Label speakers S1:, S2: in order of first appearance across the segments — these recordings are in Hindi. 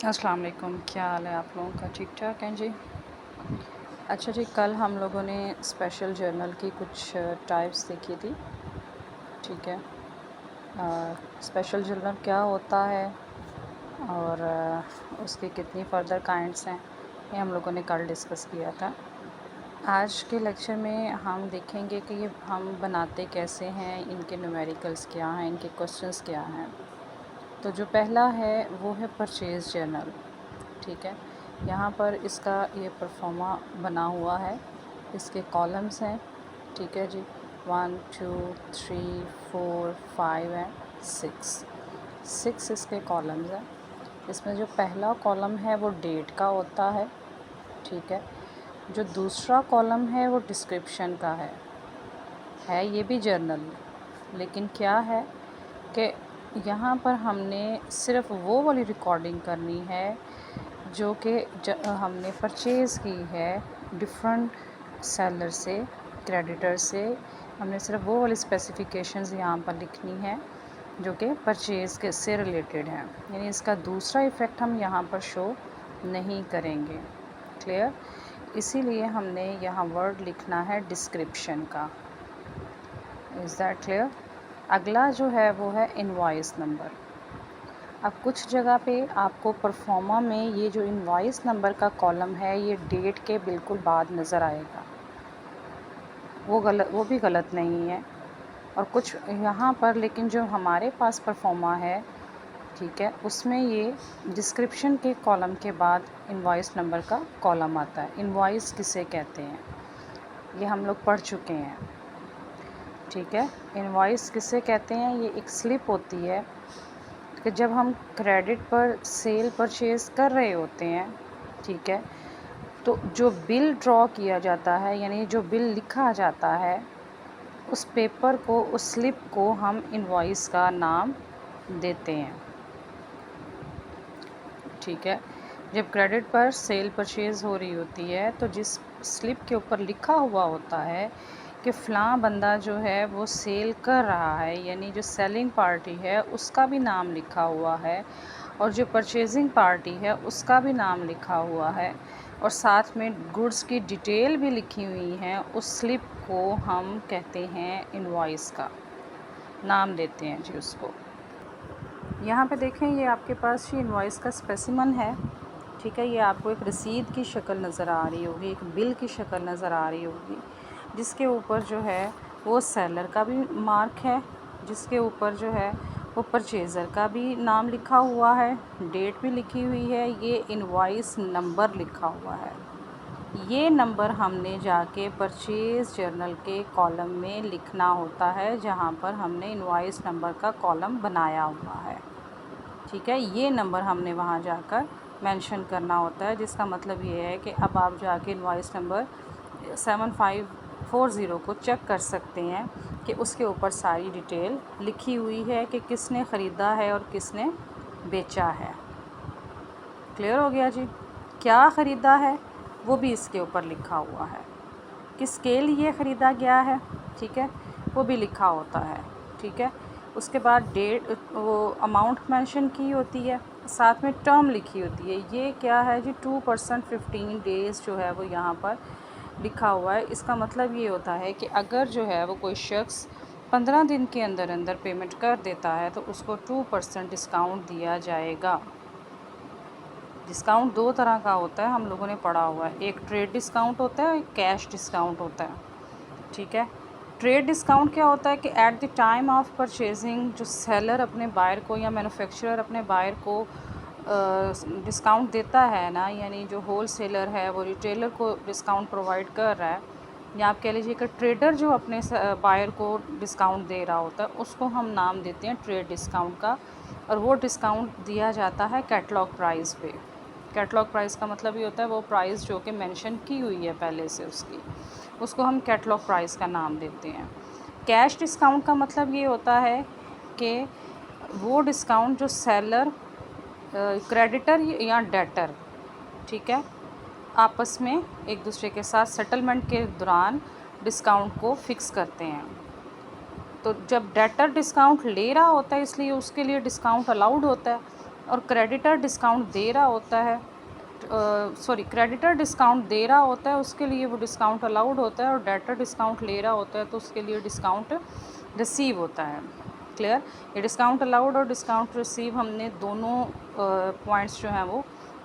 S1: अस्सलाम वालेकुम, क्या हाल है आप लोगों का? ठीक ठाक हैं जी। अच्छा जी, कल हम लोगों ने स्पेशल जर्नल की कुछ टाइप्स देखी थी। ठीक है। स्पेशल जर्नल क्या होता है और उसके कितनी फ़र्दर काइंड्स हैं, ये हम लोगों ने कल डिस्कस किया था। आज के लेक्चर में हम देखेंगे कि ये हम बनाते कैसे हैं, इनके न्यूमेरिकल्स क्या हैं, इनके क्वेश्चंस क्या हैं। तो जो पहला है वो है परचेज़ जर्नल। ठीक है। यहाँ पर इसका ये परफॉर्मा बना हुआ है, इसके कॉलम्स हैं। ठीक है जी, 1 2 3 4 5 एंड 6 इसके कॉलम्स हैं। इसमें जो पहला कॉलम है वो डेट का होता है। ठीक है। जो दूसरा कॉलम है वो डिस्क्रिप्शन का है ये भी जर्नल, लेकिन क्या है कि यहाँ पर हमने सिर्फ वो वाली रिकॉर्डिंग करनी है जो कि हमने परचेज़ की है डिफरेंट सेलर से, क्रेडिटर से। हमने सिर्फ वो वाली स्पेसिफिकेशंस यहाँ पर लिखनी है जो कि परचेज़ के से रिलेटेड हैं, यानी इसका दूसरा इफ़ेक्ट हम यहाँ पर शो नहीं करेंगे। क्लियर? इसीलिए हमने यहाँ वर्ड लिखना है डिस्क्रिप्शन का। Is that clear? अगला जो है वो है इनवॉइस नंबर। अब कुछ जगह पे आपको परफॉर्मा में ये जो इनवॉइस नंबर का कॉलम है ये डेट के बिल्कुल बाद नज़र आएगा, वो भी गलत नहीं है। और कुछ यहाँ पर लेकिन जो हमारे पास परफॉर्मा है, ठीक है, उसमें ये डिस्क्रिप्शन के कॉलम के बाद इनवॉइस नंबर का कॉलम आता है। इनवॉइस किसे कहते हैं ये हम लोग पढ़ चुके हैं। ठीक है। इनवॉइस किसे कहते हैं? ये एक स्लिप होती है कि जब हम क्रेडिट पर सेल परचेज़ कर रहे होते हैं, ठीक है, तो जो बिल ड्रॉ किया जाता है, यानी जो बिल लिखा जाता है, उस पेपर को, उस स्लिप को हम इनवॉइस का नाम देते हैं। ठीक है। जब क्रेडिट पर सेल परचेज़ हो रही होती है तो जिस स्लिप के ऊपर लिखा हुआ होता है कि फ़लाँ बंदा जो है वो सेल कर रहा है, यानी जो सेलिंग पार्टी है उसका भी नाम लिखा हुआ है और जो परचेजिंग पार्टी है उसका भी नाम लिखा हुआ है और साथ में गुड्स की डिटेल भी लिखी हुई है, उस स्लिप को हम कहते हैं इनवॉइस का नाम देते हैं जी उसको। यहाँ पे देखें, ये आपके पास ये इनवॉइस का स्पेसिमन है। ठीक है। ये आपको एक रसीद की शक्ल नज़र आ रही होगी, एक बिल की शक्ल नज़र आ रही होगी, जिसके ऊपर जो है वो सेलर का भी मार्क है, जिसके ऊपर जो है वो परचेज़र का भी नाम लिखा हुआ है, डेट भी लिखी हुई है, ये इनवॉइस नंबर लिखा हुआ है। ये नंबर हमने जाके परचेज़ जर्नल के कॉलम में लिखना होता है जहाँ पर हमने इनवॉइस नंबर का कॉलम बनाया हुआ है। ठीक है। ये नंबर हमने वहाँ जाकर मेंशन करना होता है, जिसका मतलब ये है कि अब आप जाके इनवॉइस नंबर 7540 को चेक कर सकते हैं कि उसके ऊपर सारी डिटेल लिखी हुई है कि किसने ख़रीदा है और किसने बेचा है। क्लियर हो गया जी? क्या ख़रीदा है वो भी इसके ऊपर लिखा हुआ है, किसके लिए ख़रीदा गया है, ठीक है, वो भी लिखा होता है। ठीक है। उसके बाद डेट, वो अमाउंट मेंशन की होती है, साथ में टर्म लिखी होती है। ये क्या है जी? 2% 15 डेज़ जो है वो यहाँ पर लिखा हुआ है। इसका मतलब ये होता है कि अगर जो है वो कोई शख्स 15 दिन के अंदर अंदर पेमेंट कर देता है तो उसको 2% डिस्काउंट दिया जाएगा। डिस्काउंट दो तरह का होता है, हम लोगों ने पढ़ा हुआ है, एक ट्रेड डिस्काउंट होता है, एक कैश डिस्काउंट होता है। ठीक है। ट्रेड डिस्काउंट क्या होता है कि at the time of purchasing जो सेलर अपने बायर को या मैन्युफैक्चरर अपने बायर को डिस्काउंट देता है ना, यानी जो होल सेलर है वो रिटेलर को डिस्काउंट प्रोवाइड कर रहा है, या आप कह लीजिए कि ट्रेडर जो अपने बायर को डिस्काउंट दे रहा होता है उसको हम नाम देते हैं ट्रेड डिस्काउंट का। और वो डिस्काउंट दिया जाता है कैटलॉग प्राइस पे। कैटलॉग प्राइस का मतलब ये होता है वो प्राइस जो कि मेंशन की हुई है पहले से उसकी, उसको हम कैटलॉग प्राइस का नाम देते हैं। कैश डिस्काउंट का मतलब ये होता है कि वो डिस्काउंट जो सेलर, क्रेडिटर या डेटर, ठीक है, आपस में एक दूसरे के साथ सेटलमेंट के दौरान डिस्काउंट को फ़िक्स करते हैं। तो जब डेटर डिस्काउंट ले रहा होता है इसलिए उसके लिए डिस्काउंट अलाउड होता है, और क्रेडिटर डिस्काउंट दे रहा होता है, क्रेडिटर डिस्काउंट दे रहा होता है, उसके लिए वो डिस्काउंट अलाउड होता है, और डेटर डिस्काउंट ले रहा होता है तो उसके लिए डिस्काउंट रिसीव होता है। क्लियर? ये डिस्काउंट अलाउड और डिस्काउंट रिसीव हमने दोनों पॉइंट्स जो हैं वो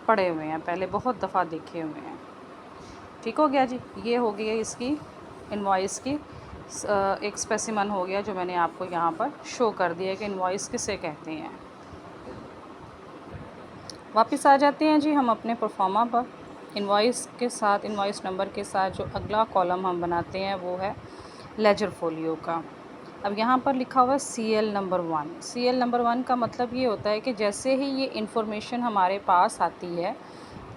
S1: पढ़े हुए हैं, पहले बहुत दफ़ा देखे हुए हैं। ठीक हो गया जी। ये हो गया इसकी इनवॉइस की एक स्पेसिमन हो गया जो मैंने आपको यहाँ पर शो कर दिया है कि इनवॉइस किसे कहते हैं। वापस आ जाते हैं जी हम अपने परफॉर्मा पर। इनवॉइस के साथ, इनवॉइस नंबर के साथ जो अगला कॉलम हम बनाते हैं वो है लेजर फोलियो का। अब यहाँ पर लिखा हुआ है CL नंबर 1। CL नंबर 1 का मतलब ये होता है कि जैसे ही ये इन्फॉर्मेशन हमारे पास आती है,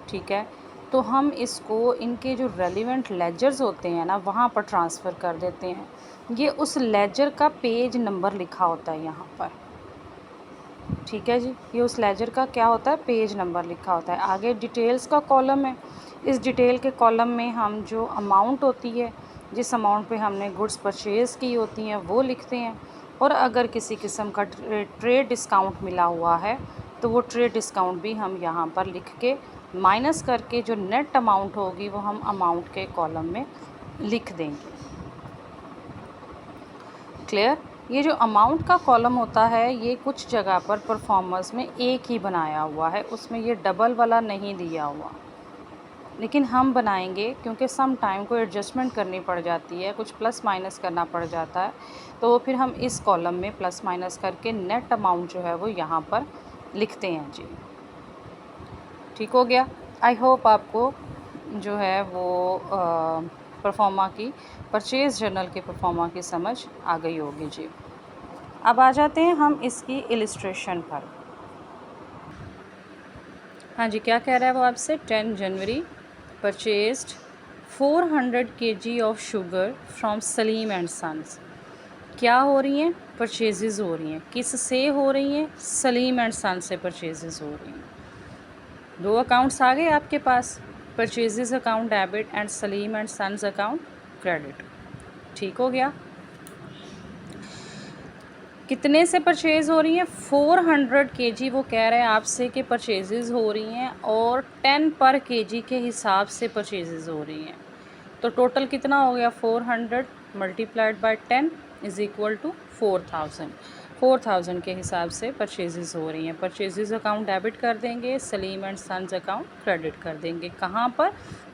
S1: ठीक है, तो हम इसको इनके जो रेलिवेंट लेजर्स होते हैं ना वहाँ पर ट्रांसफ़र कर देते हैं। ये उस लेजर का पेज नंबर लिखा होता है यहाँ पर, ठीक है जी। ये उस लेजर का क्या होता है, पेज नंबर लिखा होता है। आगे डिटेल्स का कॉलम है। इस डिटेल के कॉलम में हम जो अमाउंट होती है, जिस अमाउंट पे हमने गुड्स परचेज़ की होती हैं वो लिखते हैं, और अगर किसी किस्म का ट्रेड डिस्काउंट मिला हुआ है तो वो ट्रेड डिस्काउंट भी हम यहाँ पर लिख के माइनस करके जो नेट अमाउंट होगी वो हम अमाउंट के कॉलम में लिख देंगे। क्लियर? ये जो अमाउंट का कॉलम होता है ये कुछ जगह पर परफॉर्मर्स में एक ही बनाया हुआ है, उसमें ये डबल वाला नहीं दिया हुआ, लेकिन हम बनाएंगे क्योंकि सम टाइम को एडजस्टमेंट करनी पड़ जाती है, कुछ प्लस माइनस करना पड़ जाता है, तो फिर हम इस कॉलम में प्लस माइनस करके नेट अमाउंट जो है वो यहाँ पर लिखते हैं जी। ठीक हो गया? आई होप आपको जो है वो परफॉर्मा की, परचेज़ जर्नल के परफॉर्मा की समझ आ गई होगी जी। अब आ जाते हैं हम इसकी इलिस्ट्रेशन पर। हाँ जी, क्या कह रहा है वो आपसे? 10 January purchased 400 kg of sugar from Salim and Sons. क्या हो रही हैं? परचेजेस हो रही हैं। किस से हो रही हैं? सलीम एंड सन्स से परचेजेस हो रही हैं। दो अकाउंट्स आ गए आपके पास, purchases account debit and Salim and Sons account credit. ठीक हो गया? कितने से परचेज़ हो रही हैं? 400 kg वो कह रहे हैं आपसे कि परचेजेस हो रही हैं, और 10 पर kg के हिसाब से परचेजेस हो रही हैं। तो टोटल कितना हो गया? 400 multiplied by 10 is equal to 4000। 4000 के हिसाब से परचेजेस हो रही हैं। परचेजेस अकाउंट डेबिट कर देंगे, Salim and Sons account credit कर देंगे। कहाँ पर?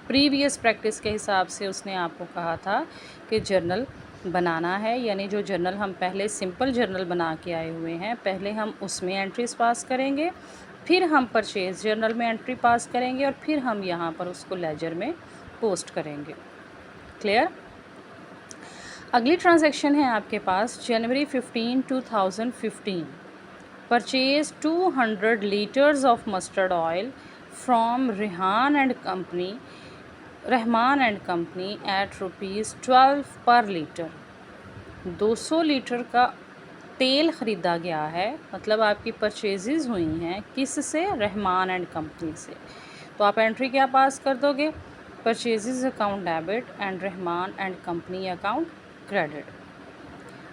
S1: प्रीवियस प्रैक्टिस के हिसाब से उसने आपको कहा था कि जर्नल बनाना है, यानी जो जर्नल हम पहले सिंपल जर्नल बना के आए हुए हैं, पहले हम उसमें एंट्रीज पास करेंगे, फिर हम परचेज़ जर्नल में एंट्री पास करेंगे, और फिर हम यहाँ पर उसको लेजर में पोस्ट करेंगे। क्लियर? अगली ट्रांजैक्शन है आपके पास जनवरी 15, 2015। Purchase 200 litres of mustard oil from Rahman and company at ₹12 पर लीटर। 200 लीटर का तेल ख़रीदा गया है, मतलब आपकी परचेजेस हुई हैं किस से? रहमान एंड कंपनी से। तो आप एंट्री क्या पास कर दोगे? Purchases account debit and Rahman and company account credit.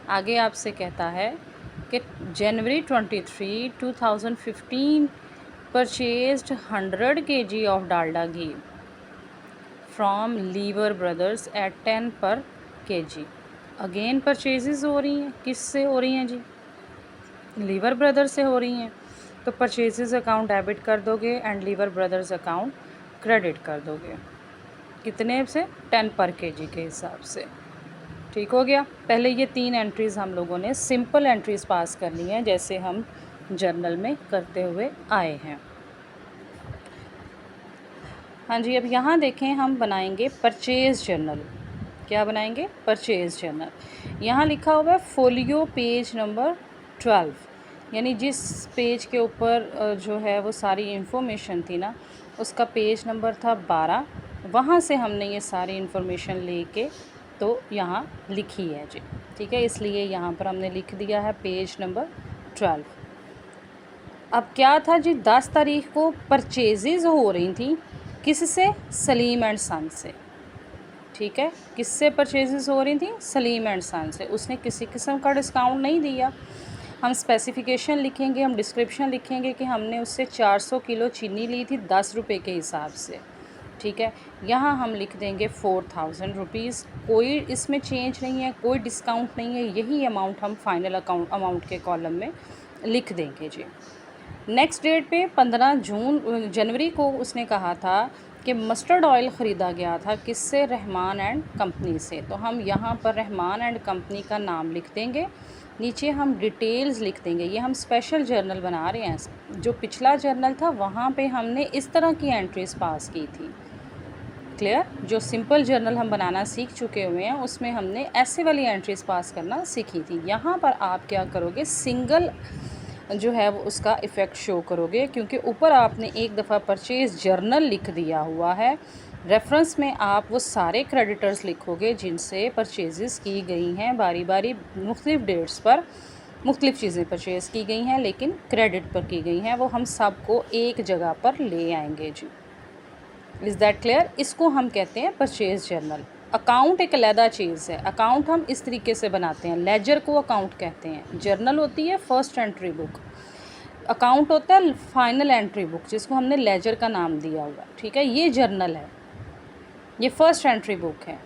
S1: आगे आपसे कहता है कि January 23, 2015 purchased 100 kg of Dalda ghee from Lever Brothers at 10 per kg। Again purchases हो रही हैं, किस से हो रही हैं जी? लीवर ब्रदर्स से हो रही हैं। तो परचेजेस अकाउंट डेबिट कर दोगे and liver brothers account credit कर दोगे। कितने से? 10 पर kg के हिसाब से। ठीक हो गया? पहले ये 3 एंट्रीज़ हम लोगों ने सिंपल एंट्रीज़ पास करनी है, जैसे हम जर्नल में करते हुए आए हैं। हाँ जी, अब यहाँ देखें हम बनाएंगे परचेज़ जर्नल। क्या बनाएंगे? Purchase journal. यहाँ लिखा हुआ है फोलियो पेज नंबर 12, यानी जिस पेज के ऊपर जो है वो सारी इन्फॉर्मेशन थी ना, उसका पेज नंबर था 12। वहाँ से हमने ये सारी इन्फॉर्मेशन लेके तो यहाँ लिखी है जी। ठीक है, इसलिए यहाँ पर हमने लिख दिया है पेज नंबर 12। अब क्या था जी? 10 तारीख को परचेजेज़ हो रही थी, किससे? सलीम एंड सन से। ठीक है, किससे परचेजेज़ हो रही थी? सलीम एंड सन से। उसने किसी किस्म का डिस्काउंट नहीं दिया। हम स्पेसिफिकेशन लिखेंगे, हम डिस्क्रिप्शन लिखेंगे कि हमने उससे 400 किलो चीनी ली थी 10 रुपये के हिसाब से, ठीक है। यहाँ हम लिख देंगे 4000 रुपीज़, कोई इसमें चेंज नहीं है, कोई डिस्काउंट नहीं है, यही अमाउंट हम फाइनल अमाउंट के कॉलम में लिख देंगे जी। नेक्स्ट डेट पे 15 जनवरी को उसने कहा था कि मस्टर्ड ऑयल ख़रीदा गया था किससे, रहमान एंड कंपनी से। तो हम यहाँ पर रहमान एंड कंपनी का नाम लिख देंगे, नीचे हम डिटेल्स लिख देंगे। ये हम स्पेशल जर्नल बना रहे हैं, जो पिछला जर्नल था वहाँ पे हमने इस तरह की एंट्रीज़ पास की थी, क्लियर। जो सिंपल जर्नल हम बनाना सीख चुके हुए हैं उसमें हमने ऐसे वाली एंट्रीज़ पास करना सीखी थी। यहाँ पर आप क्या करोगे, सिंगल जो है वो उसका इफ़ेक्ट शो करोगे, क्योंकि ऊपर आपने एक दफ़ा परचेज़ जर्नल लिख दिया हुआ है। रेफरेंस में आप वो सारे क्रेडिटर्स लिखोगे जिनसे परचेज़ की गई हैं, बारी बारी मुख्तलिफ़ डेट्स पर मुख्तलिफ़ चीज़ें परचेज़ की गई हैं, लेकिन क्रेडिट पर की गई हैं, वो हम सबको एक जगह पर ले आएंगे जी। Is that clear. इसको हम कहते हैं परचेज़ जर्नल। अकाउंट एक अलहदा चीज़ है, अकाउंट हम इस तरीके से बनाते हैं, लेजर को अकाउंट कहते हैं, जर्नल होती है फर्स्ट एंट्री बुक, अकाउंट होता है फाइनल एंट्री बुक जिसको हमने लेजर का नाम दिया हुआ, ठीक है। ये जर्नल है, ये फर्स्ट एंट्री बुक है,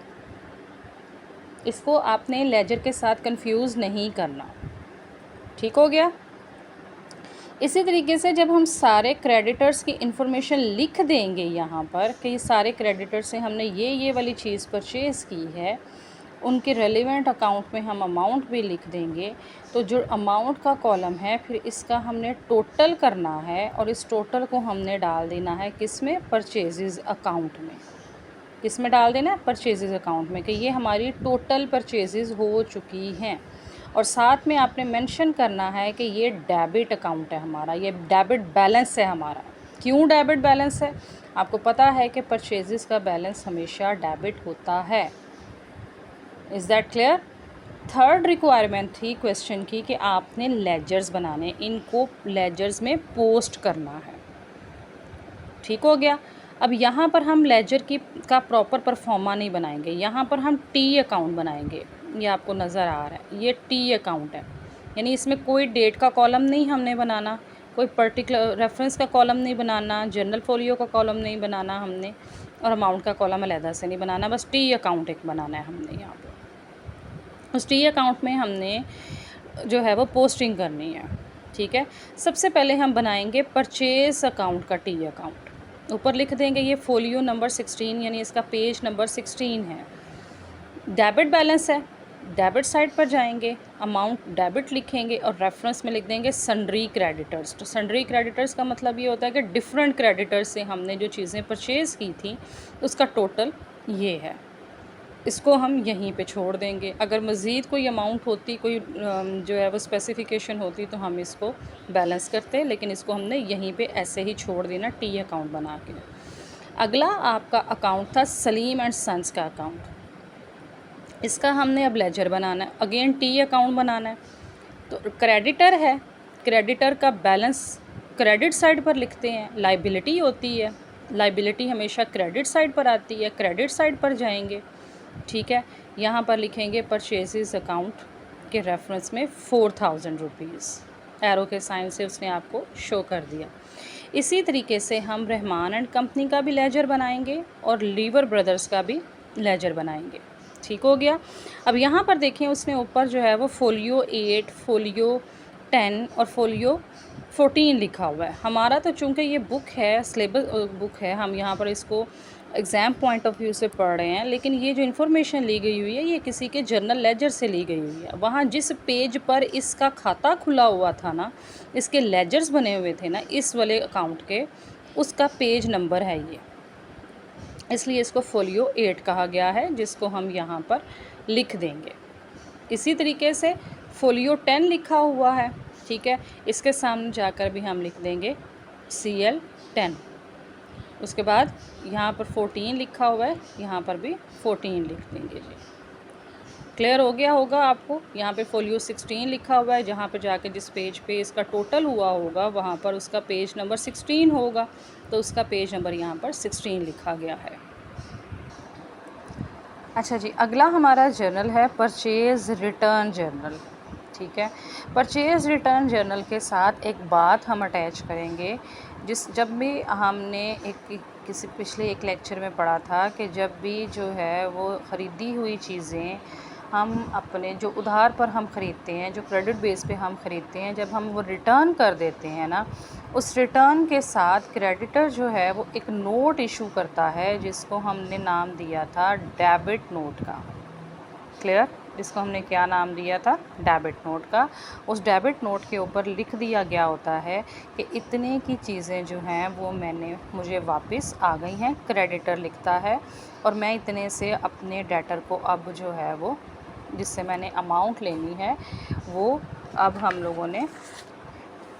S1: इसको आपने लेजर के साथ कंफ्यूज नहीं करना, ठीक हो गया। इसी तरीके से जब हम सारे क्रेडिटर्स की इन्फॉर्मेशन लिख देंगे यहाँ पर कि सारे क्रेडिटर से हमने ये वाली चीज़ परचेज़ की है, उनके रेलिवेंट अकाउंट में हम अमाउंट भी लिख देंगे। तो जो अमाउंट का कॉलम है फिर इसका हमने टोटल करना है और इस टोटल को हमने डाल देना है किस में, परचेज़ अकाउंट में। किस में डाल देना है, परचेज़ अकाउंट में, कि ये हमारी टोटल परचेज़ हो चुकी हैं। और साथ में आपने मेंशन करना है कि ये डेबिट अकाउंट है हमारा, ये डेबिट बैलेंस है हमारा। क्यों डेबिट बैलेंस है, आपको पता है कि परचेज़ का बैलेंस हमेशा डेबिट होता है। Is that clear. Third requirement थी क्वेश्चन की कि आपने लेजर्स बनाने, इनको लेजर्स में पोस्ट करना है, ठीक हो गया। अब यहाँ पर हम लेजर का प्रॉपर परफॉर्मा नहीं बनाएंगे, यहाँ पर हम टी अकाउंट बनाएंगे। ये आपको नज़र आ रहा है, ये टी अकाउंट है, यानी इसमें कोई डेट का कॉलम नहीं हमने बनाना, कोई पर्टिकुलर रेफरेंस का कॉलम नहीं बनाना, जर्नल फोलियो का कॉलम नहीं बनाना हमने, और अमाउंट का कॉलम अलहदा से नहीं बनाना, बस टी अकाउंट एक बनाना है हमने यहाँ पर। उस टी अकाउंट में हमने जो है वो पोस्टिंग करनी है, ठीक है। सबसे पहले हम बनाएंगे परचेज़ अकाउंट का टी अकाउंट। ऊपर लिख देंगे ये फोलियो नंबर 16, यानी इसका पेज नंबर 16 है। डेबिट बैलेंस है, डेबिट साइड पर जाएंगे, अमाउंट डेबिट लिखेंगे और रेफरेंस में लिख देंगे सन्ड्री क्रेडिटर्स। तो सन्ड्री क्रेडिटर्स का मतलब ये होता है कि डिफरेंट क्रेडिटर्स से हमने जो चीज़ें परचेज़ की थी उसका टोटल ये है। इसको हम यहीं पे छोड़ देंगे। अगर मज़ीद कोई अमाउंट होती, कोई जो है वो स्पेसिफिकेशन होती तो हम इसको बैलेंस करते, लेकिन इसको हमने यहीं पे ऐसे ही छोड़ देना टी अकाउंट बना के। अगला आपका अकाउंट था सलीम एंड सन्स का अकाउंट, इसका हमने अब लेजर बनाना है, अगेन टी अकाउंट बनाना है। तो क्रेडिटर है, क्रेडिटर का बैलेंस क्रेडिट साइड पर लिखते हैं, लाइबिलिटी होती है, लाइबिलिटी हमेशा क्रेडिट साइड पर आती है, क्रेडिट साइड पर जाएंगे, ठीक है। यहाँ पर लिखेंगे परचेज़ अकाउंट के रेफरेंस में 4000 रुपीज़, एरो के साइन से उसने आपको शो कर दिया। इसी तरीके से हम रहमान एंड कंपनी का भी लेजर बनाएंगे और लीवर ब्रदर्स का भी लेजर बनाएंगे, ठीक हो गया। अब यहाँ पर देखें उसने ऊपर जो है वो फोलियो 8, फोलियो 10 और फोलियो 14 लिखा हुआ है। हमारा तो चूँकि ये बुक है, सिलेबस बुक है, हम यहाँ पर इसको एग्ज़ाम पॉइंट ऑफ व्यू से पढ़ रहे हैं, लेकिन ये जो इन्फॉर्मेशन ली गई हुई है ये किसी के जर्नल लेजर से ली गई हुई है। वहाँ जिस पेज पर इसका खाता खुला हुआ था ना, इसके लेजर्स बने हुए थे ना इस वाले अकाउंट के, उसका पेज नंबर है ये, इसलिए इसको फोलियो 8 कहा गया है, जिसको हम यहाँ पर लिख देंगे। इसी तरीके से फोलियो 10 लिखा हुआ है, ठीक है, इसके सामने जाकर भी हम लिख देंगे CL 10। उसके बाद यहाँ पर 14 लिखा हुआ है, यहाँ पर भी 14 लिख देंगे जी। क्लियर हो गया होगा आपको। यहाँ पे फोलियो 16 लिखा हुआ है, जहाँ पे जाके जिस पेज पे इसका टोटल हुआ होगा वहाँ पर उसका पेज नंबर 16 होगा, तो उसका पेज नंबर यहाँ पर 16 लिखा गया है। अच्छा जी, अगला हमारा जर्नल है परचेज़ रिटर्न जर्नल, ठीक है। परचेज़ रिटर्न जर्नल के साथ एक बात हम अटैच करेंगे, जब भी हमने किसी पिछले एक लेक्चर में पढ़ा था कि जब भी जो है वो ख़रीदी हुई चीज़ें हम अपने जो उधार पर हम ख़रीदते हैं, जो क्रेडिट बेस पे हम ख़रीदते हैं, जब हम वो रिटर्न कर देते हैं ना, उस रिटर्न के साथ क्रेडिटर जो है वो एक नोट इशू करता है जिसको हमने नाम दिया था डेबिट नोट का। क्लियर? जिसको हमने क्या नाम दिया था? डेबिट नोट का। उस डेबिट नोट के ऊपर लिख दिया गया होता है कि इतने की चीज़ें जो हैं वो मुझे वापस आ गई हैं, क्रेडिटर लिखता है, और मैं इतने से अपने डेटर को अब जो है वो जिससे मैंने अमाउंट लेनी है वो अब हम लोगों ने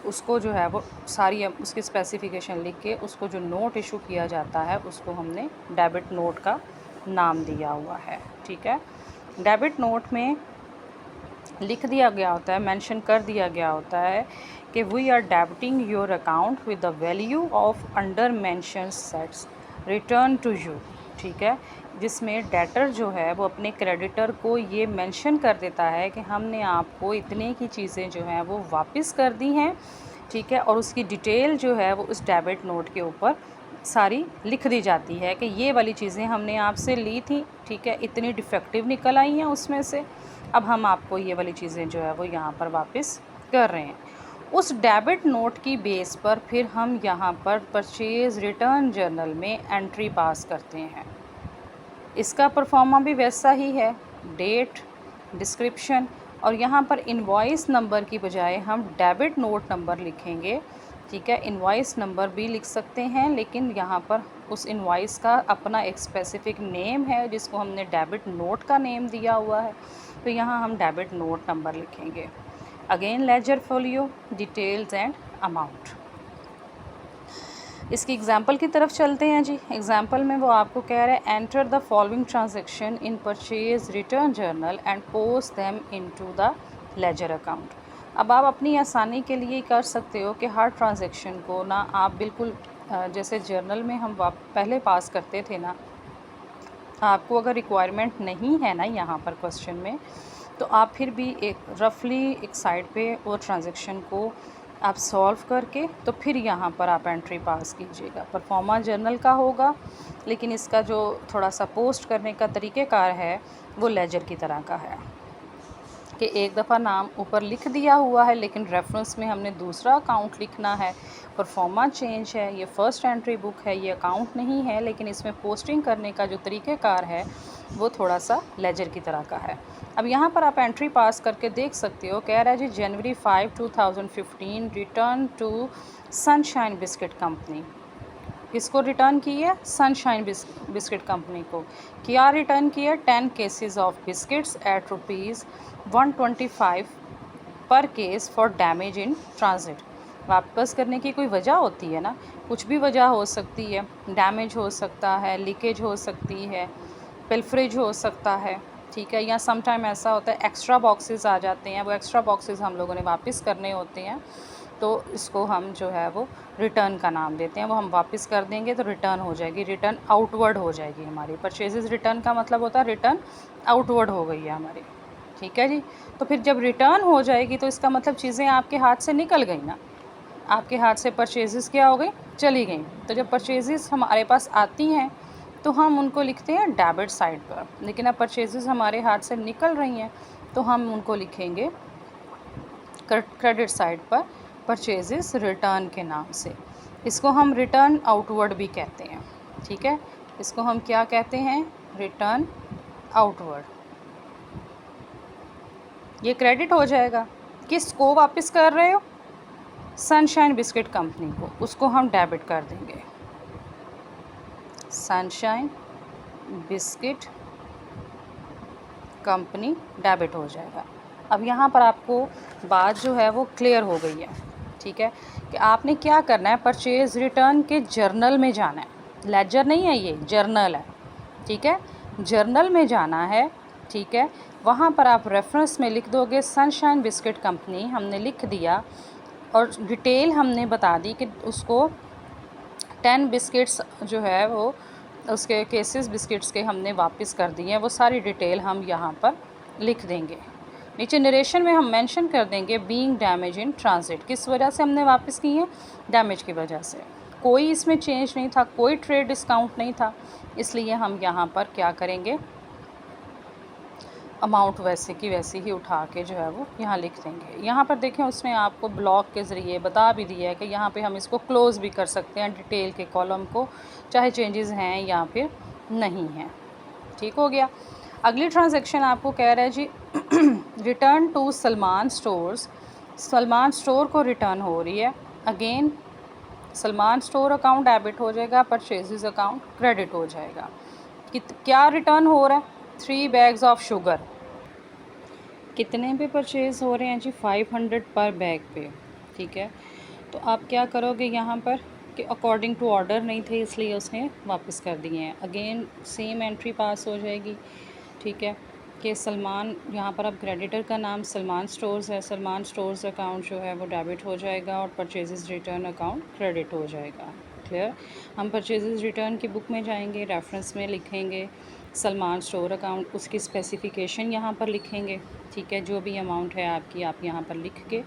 S1: उसको जो है वो सारी उसकी स्पेसिफ़िकेशन लिख के उसको जो नोट इशू किया जाता है उसको हमने डेबिट नोट का नाम दिया हुआ है। ठीक है। डेबिट नोट में लिख दिया गया होता है, मेंशन कर दिया गया होता है कि we are debiting your account with the value of under mention sets return to you. ठीक है। जिसमें डेटर जो है वो अपने क्रेडिटर को ये मेंशन कर देता है कि हमने आपको इतने की चीज़ें जो हैं वो वापस कर दी हैं। ठीक है। और उसकी डिटेल जो है वो उस डेबिट नोट के ऊपर सारी लिख दी जाती है कि ये वाली चीज़ें हमने आपसे ली थी। ठीक है। इतनी डिफेक्टिव निकल आई हैं उसमें से, अब हम आपको ये वाली चीज़ें जो है वो यहाँ पर वापस कर रहे हैं। उस डेबिट नोट की बेस पर फिर हम यहाँ पर परचेज़ रिटर्न जर्नल में एंट्री पास करते हैं। इसका परफॉर्मा भी वैसा ही है, डेट, डिस्क्रिप्शन, और यहाँ पर इनवॉइस नंबर की बजाय हम डेबिट नोट नंबर लिखेंगे। ठीक है। इनवॉइस नंबर भी लिख सकते हैं, लेकिन यहाँ पर उस इनवॉइस का अपना एक स्पेसिफ़िक नेम है जिसको हमने डेबिट नोट का नेम दिया हुआ है, तो यहाँ हम डेबिट नोट नंबर लिखेंगे। Again ledger folio, details and amount. इसकी एग्जाम्पल की तरफ चलते हैं जी। एग्जाम्पल में वो आपको कह रहे हैं enter the following transaction in purchase return journal and post them into the ledger account. अब आप अपनी आसानी के लिए कर सकते हो कि हर ट्रांजेक्शन को ना आप बिल्कुल जैसे जर्नल में हम पहले पास करते थे ना, आपको अगर रिक्वायरमेंट नहीं है ना यहाँ पर क्वेश्चन में, तो आप फिर भी एक रफली एक साइड पे वो ट्रांजेक्शन को आप सॉल्व करके तो फिर यहाँ पर आप एंट्री पास कीजिएगा। परफॉर्मा जर्नल का होगा, लेकिन इसका जो थोड़ा सा पोस्ट करने का तरीक़ेकार है वो लेजर की तरह का है कि एक दफ़ा नाम ऊपर लिख दिया हुआ है लेकिन रेफरेंस में हमने दूसरा अकाउंट लिखना है। परफॉर्मा चेंज है, ये फ़र्स्ट एंट्री बुक है, ये अकाउंट नहीं है, लेकिन इसमें पोस्टिंग करने का जो तरीक़ेकार है वो थोड़ा सा लेजर की तरह का है। अब यहाँ पर आप एंट्री पास करके देख सकते हो, कह रहा है जी January 5, 2015 return to Sunshine Biscuit Company. किसको रिटर्न की है? सनशाइन बिस्किट कंपनी को। क्या रिटर्न किया? 10 केसेस ऑफ बिस्किट्स एट ₹125 पर case for damage in transit. वापस करने की कोई वजह होती है ना, कुछ भी वजह हो सकती है, डैमेज हो सकता है, लीकेज हो सकती है, पिलफरेज हो सकता है। ठीक है। या सम टाइम ऐसा होता है एक्स्ट्रा बॉक्सेस आ जाते हैं, वो एक्स्ट्रा बॉक्सेस हम लोगों ने वापस करने होते हैं, तो इसको हम जो है वो रिटर्न का नाम देते हैं। वो हम वापस कर देंगे तो रिटर्न हो जाएगी, रिटर्न आउटवर्ड हो जाएगी हमारी। परचेजेस रिटर्न का मतलब होता है रिटर्न आउटवर्ड हो गई है हमारी। ठीक है जी। तो फिर जब रिटर्न हो जाएगी तो इसका मतलब चीज़ें आपके हाथ से निकल गई ना, आपके हाथ से परचेजेस क्या हो गई? चली गई। तो जब परचेजेस हमारे पास आती हैं तो हम उनको लिखते हैं डेबिट साइड पर, लेकिन अब परचेजेस हमारे हाथ से निकल रही हैं तो हम उनको लिखेंगे क्रेडिट साइड पर परचेजेस रिटर्न के नाम से। इसको हम रिटर्न आउटवर्ड भी कहते हैं। ठीक है। इसको हम क्या कहते हैं? Return outward. ये क्रेडिट हो जाएगा। किसको वापस कर रहे हो? सनशाइन बिस्किट कंपनी को, उसको हम डेबिट कर देंगे। सनशाइन बिस्किट कंपनी डेबिट हो जाएगा। अब यहाँ पर आपको बात जो है वो क्लियर हो गई है। ठीक है। कि आपने क्या करना है, परचेज़ रिटर्न के जर्नल में जाना है। लेजर नहीं है, ये जर्नल है। ठीक है। जर्नल में जाना है। ठीक है। वहाँ पर आप रेफरेंस में लिख दोगे सनशाइन बिस्किट कंपनी, हमने लिख दिया, और डिटेल हमने बता दी कि उसको 10 बिस्किट्स जो है वो उसके केसेस बिस्किट्स के हमने वापस कर दिए हैं, वो सारी डिटेल हम यहाँ पर लिख देंगे। नीचे नरेशन में हम मेंशन कर देंगे बीइंग डैमेज इन ट्रांजिट, किस वजह से हमने वापस की है, डैमेज की वजह से। कोई इसमें चेंज नहीं था, कोई ट्रेड डिस्काउंट नहीं था, इसलिए हम यहाँ पर क्या करेंगे, अमाउंट वैसे की वैसे ही उठा के जो है वो यहाँ लिख देंगे। यहाँ पर देखें उसने आपको ब्लॉक के ज़रिए बता भी दिया है कि यहाँ पे हम इसको क्लोज़ भी कर सकते हैं डिटेल के कॉलम को, चाहे चेंजेस हैं या फिर नहीं हैं। ठीक हो गया। अगली ट्रांजैक्शन आपको कह रहा है जी return to Salman Stores, Salman Store को रिटर्न हो रही है। Again Salman Store account debit हो जाएगा, परचेजेस अकाउंट क्रेडिट हो जाएगा। क्या रिटर्न हो रहा है, 3 बैग्स ऑफ शुगर। कितने पे परचेज़ हो रहे हैं जी, 500 पर बैग पे। ठीक है, तो आप क्या करोगे यहाँ पर कि अकॉर्डिंग टू ऑर्डर नहीं थे इसलिए उसने वापस कर दिए हैं। अगेन सेम एंट्री पास हो जाएगी। ठीक है, कि सलमान, यहाँ पर अब क्रेडिटर का नाम सलमान स्टोर्स है, सलमान स्टोर्स अकाउंट जो है वो डेबिट हो जाएगा और परचेजेस रिटर्न अकाउंट क्रेडिट हो जाएगा। क्लियर। हम परचेजेस रिटर्न की बुक में जाएंगे, रेफरेंस में लिखेंगे सलमान स्टोर अकाउंट, उसकी स्पेसिफिकेशन यहाँ पर लिखेंगे। ठीक है, जो भी अमाउंट है आपकी आप यहाँ पर लिख के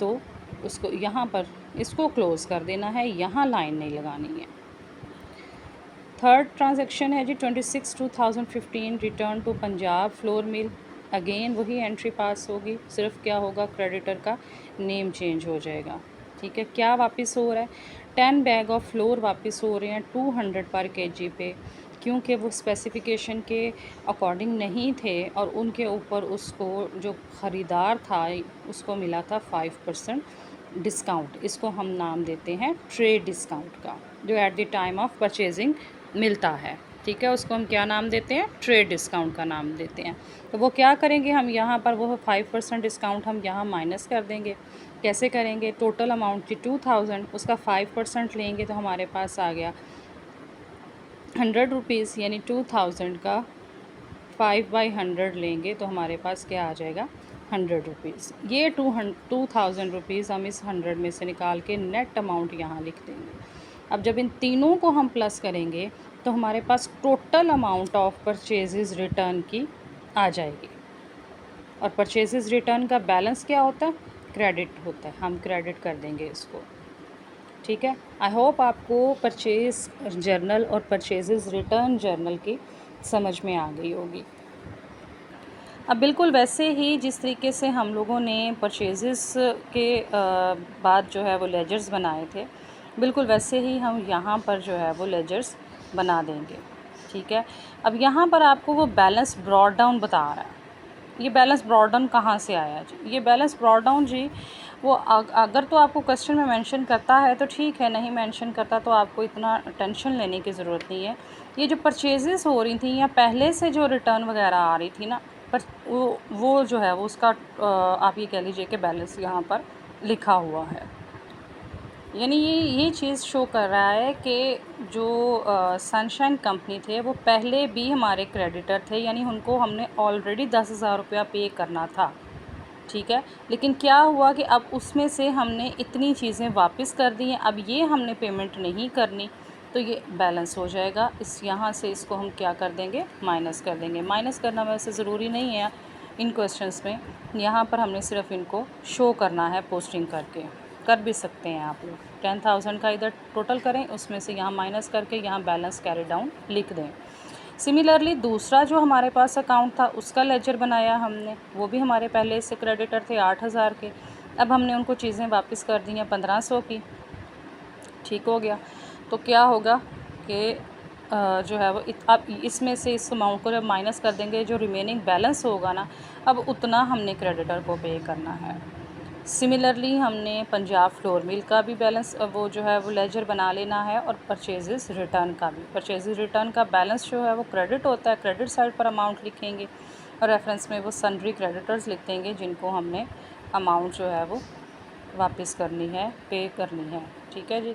S1: तो उसको यहाँ पर इसको क्लोज़ कर देना है, यहाँ लाइन नहीं लगानी है। थर्ड ट्रांजैक्शन है जी 26/2015 return to Punjab Flour Mill. Again वही एंट्री पास होगी, सिर्फ क्या होगा, क्रेडिटर का नेम चेंज हो जाएगा। ठीक है, क्या वापस हो रहा है, 10 बैग ऑफ फ्लोर वापस हो रहे हैं 200 पर केजी पे, क्योंकि वो स्पेसिफिकेशन के अकॉर्डिंग नहीं थे और उनके ऊपर उसको जो ख़रीदार था उसको मिला था 5% डिस्काउंट। इसको हम नाम देते हैं ट्रेड डिस्काउंट का, जो at the time of purchasing मिलता है। ठीक है, उसको हम क्या नाम देते हैं, ट्रेड डिस्काउंट का नाम देते हैं। तो वो क्या करेंगे, हम यहाँ पर वो 5% डिस्काउंट हम यहाँ माइनस कर देंगे। कैसे करेंगे, टोटल अमाउंट थी 2000, उसका 5% लेंगे तो हमारे पास आ गया 100 रुपीज़, यानी 2000 का 5/100 लेंगे तो हमारे पास क्या आ जाएगा, 100 रुपीज़। ये 2000 रुपीज़ हम इस 100 में से निकाल के नेट अमाउंट यहाँ लिख देंगे। अब जब इन तीनों को हम प्लस करेंगे तो हमारे पास total amount of purchases return की आ जाएगी। और परचेजेस रिटर्न का बैलेंस क्या होता है, क्रेडिट होता है, हम क्रेडिट कर देंगे इसको। ठीक है, आई होप आपको परचेज जर्नल और परचेजेस रिटर्न जर्नल की समझ में आ गई होगी। अब बिल्कुल वैसे ही जिस तरीके से हम लोगों ने परचेजेस के बाद जो है वो लेजर्स बनाए थे, बिल्कुल वैसे ही हम यहाँ पर जो है वो लेजर्स बना देंगे। ठीक है, अब यहाँ पर आपको वो बैलेंस ब्रॉड डाउन बता रहा है। ये बैलेंस ब्रॉड डाउन कहाँ से आया जी, ये बैलेंस ब्रॉड डाउन जी वो अगर तो आपको क्वेश्चन में मेंशन करता है तो ठीक है, नहीं मेंशन करता तो आपको इतना टेंशन लेने की ज़रूरत नहीं है। ये जो परचेजेस हो रही थी या पहले से जो रिटर्न वगैरह आ रही थी ना, पर वो जो है वो उसका आप ये कह लीजिए कि बैलेंस यहाँ पर लिखा हुआ है। यानी ये चीज़ शो कर रहा है कि जो सनशाइन कंपनी थे वो पहले भी हमारे क्रेडिटर थे, यानी उनको हमने ऑलरेडी 10,000 रुपया पे करना था। ठीक है, लेकिन क्या हुआ कि अब उसमें से हमने इतनी चीज़ें वापस कर दी हैं, अब ये हमने पेमेंट नहीं करनी, तो ये बैलेंस हो जाएगा। इस यहाँ से इसको हम क्या कर देंगे, माइनस कर देंगे। माइनस करना वैसे ज़रूरी नहीं है इन क्वेश्चंस में, यहाँ पर हमने सिर्फ इनको शो करना है पोस्टिंग करके, कर भी सकते हैं आप लोग। 10,000 का इधर टोटल करें, उसमें से यहाँ माइनस करके यहाँ बैलेंस कैरी डाउन लिख दें। सिमिलरली दूसरा जो हमारे पास अकाउंट था उसका लेजर बनाया हमने, वो भी हमारे पहले से क्रेडिटर थे 8,000 के, अब हमने उनको चीज़ें वापस कर दी हैं 1500 की। ठीक हो गया, तो क्या होगा कि जो है वो अब इसमें से इस अमाउंट को जब माइनस कर देंगे, जो रिमेनिंग बैलेंस होगा ना, अब उतना हमने क्रेडिटर को पे करना है। सिमिलरली हमने पंजाब फ्लोर मिल का भी बैलेंस वो जो है वो लेजर बना लेना है, और परचेजेस रिटर्न का भी। परचेजेस रिटर्न का बैलेंस जो है वो क्रेडिट होता है, क्रेडिट साइड पर अमाउंट लिखेंगे और रेफरेंस में वो सन्ड्री क्रेडिटर्स लिख देंगे जिनको हमने अमाउंट जो है वो वापस करनी है, पे करनी है। ठीक है जी,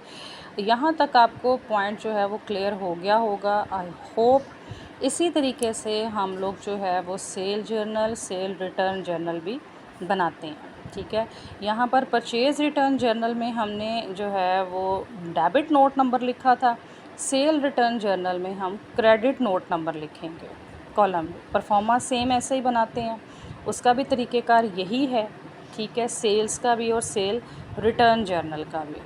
S1: यहाँ तक आपको पॉइंट जो है वो क्लियर हो गया होगा, आई होप। इसी तरीके से हम लोग जो है वो sale journal, sale return journal भी बनाते हैं। ठीक है, यहाँ पर परचेज़ रिटर्न जर्नल में हमने जो है वो डेबिट नोट नंबर लिखा था, सेल रिटर्न जर्नल में हम क्रेडिट नोट नंबर लिखेंगे कॉलम। परफॉर्मा सेम ऐसे ही बनाते हैं, उसका भी तरीक़ेकार यही है, ठीक है, सेल्स का भी और सेल रिटर्न जर्नल का भी।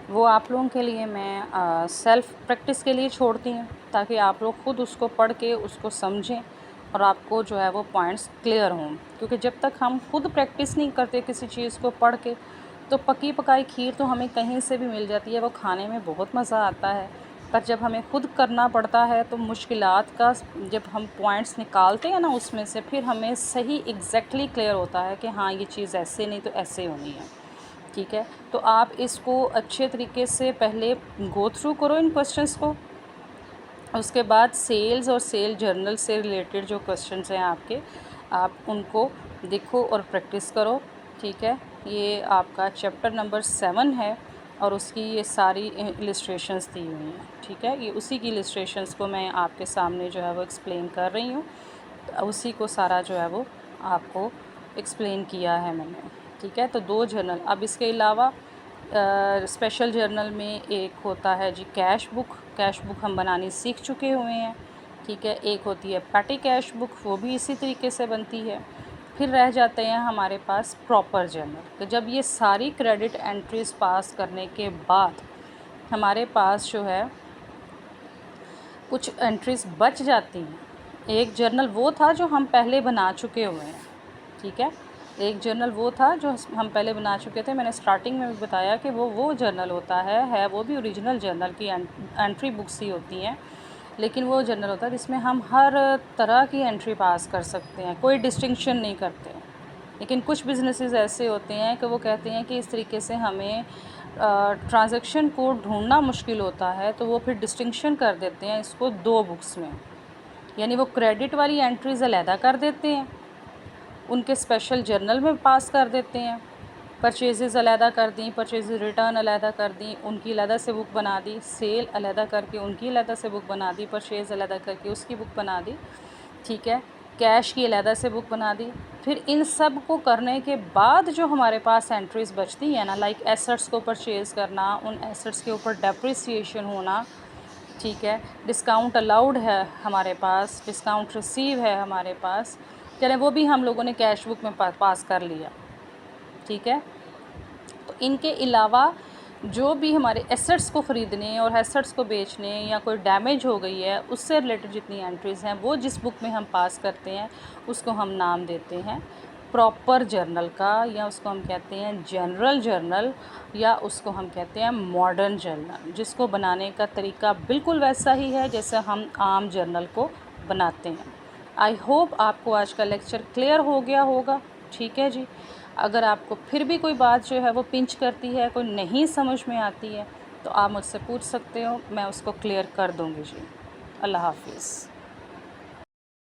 S1: वो आप लोगों के लिए मैं सेल्फ़ प्रैक्टिस के लिए छोड़ती हूँ, ताकि आप लोग ख़ुद उसको पढ़ के उसको समझें और आपको जो है वो पॉइंट्स क्लियर हों। क्योंकि जब तक हम खुद प्रैक्टिस नहीं करते किसी चीज़ को पढ़ के, तो पकी पकाई खीर तो हमें कहीं से भी मिल जाती है, वो खाने में बहुत मज़ा आता है, पर जब हमें खुद करना पड़ता है तो मुश्किलात का जब हम पॉइंट्स निकालते हैं ना उसमें से, फिर हमें सही एग्जैक्टली क्लियर होता है कि हाँ ये चीज़ ऐसे नहीं तो ऐसे होनी है, ठीक है। तो आप इसको अच्छे तरीके से पहले गो थ्रू करो इन क्वेश्चंस को, उसके बाद सेल्स और सेल जर्नल से रिलेटेड जो क्वेश्चंस हैं आपके, आप उनको देखो और प्रैक्टिस करो, ठीक है। ये आपका चैप्टर नंबर 7 है और उसकी ये सारी इलस्ट्रेशंस दी हुई हैं, ठीक है। ये उसी की इलस्ट्रेशंस को मैं आपके सामने जो है वो एक्सप्लेन कर रही हूँ, तो उसी को सारा जो है वो आपको एक्सप्लेन किया है मैंने, ठीक है। तो 2 जर्नल, अब इसके अलावा स्पेशल जर्नल में एक होता है जी कैश बुक हम बनानी सीख चुके हुए हैं, ठीक है। एक होती है पेटी कैश बुक, वो भी इसी तरीके से बनती है। फिर रह जाते हैं हमारे पास प्रॉपर जर्नल। तो जब ये सारी क्रेडिट एंट्रीज़ पास करने के बाद हमारे पास जो है कुछ एंट्रीज़ बच जाती हैं। एक जर्नल वो था जो हम पहले बना चुके हुए हैं, ठीक है। एक जर्नल वो था जो हम पहले बना चुके थे, मैंने स्टार्टिंग में भी बताया कि वो जर्नल होता है वो भी ओरिजिनल जर्नल की एंट्री बुक्स ही होती हैं, लेकिन वो जर्नल होता है जिसमें हम हर तरह की एंट्री पास कर सकते हैं, कोई डिस्टिंक्शन नहीं करते। लेकिन कुछ बिजनेसेस ऐसे होते हैं कि वो कहते हैं कि इस तरीके से हमें ट्रांजैक्शन को ढूंढना मुश्किल होता है, तो वो फिर डिस्टिंक्शन कर देते हैं इसको 2 बुक्स में, यानी वो क्रेडिट वाली एंट्रीज़ अलहदा कर देते हैं, उनके स्पेशल जर्नल में पास कर देते हैं, परचेज़ेस अलहदा कर दी, परचेज़ेस रिटर्न अलहदा कर दी, उनकी अलहदा से बुक बना दी, सेल अलहदा करके उनकी अलहदा से बुक बना दी, परचेज़ अलहदा करके उसकी बुक बना दी, ठीक है। कैश की अलहदा से बुक बना दी। फिर इन सब को करने के बाद जो हमारे पास एंट्रीज़ बचती हैं ना, लाइक एसेट्स को परचेज़ करना, उन एसेट्स के ऊपर डेप्रिसिएशन होना, ठीक है, डिस्काउंट अलाउड है हमारे पास, डिस्काउंट रिसीव है हमारे पास, चलें वो भी हम लोगों ने कैश बुक में पास कर लिया, ठीक है। तो इनके अलावा जो भी हमारे एसेट्स को ख़रीदने और एसेट्स को बेचने या कोई डैमेज हो गई है उससे रिलेटेड जितनी एंट्रीज़ हैं, वो जिस बुक में हम पास करते हैं उसको हम नाम देते हैं प्रॉपर जर्नल का, या उसको हम कहते हैं जनरल जर्नल, या उसको हम कहते हैं मॉडर्न जर्नल, जिसको बनाने का तरीका बिल्कुल वैसा ही है जैसे हम आम जर्नल को बनाते हैं। आई होप आपको आज का लेक्चर क्लियर हो गया होगा, ठीक है जी। अगर आपको फिर भी कोई बात जो है वो पिंच करती है, कोई नहीं समझ में आती है, तो आप मुझसे पूछ सकते हो, मैं उसको क्लियर कर दूँगी जी। अल्लाह हाफ़िज़।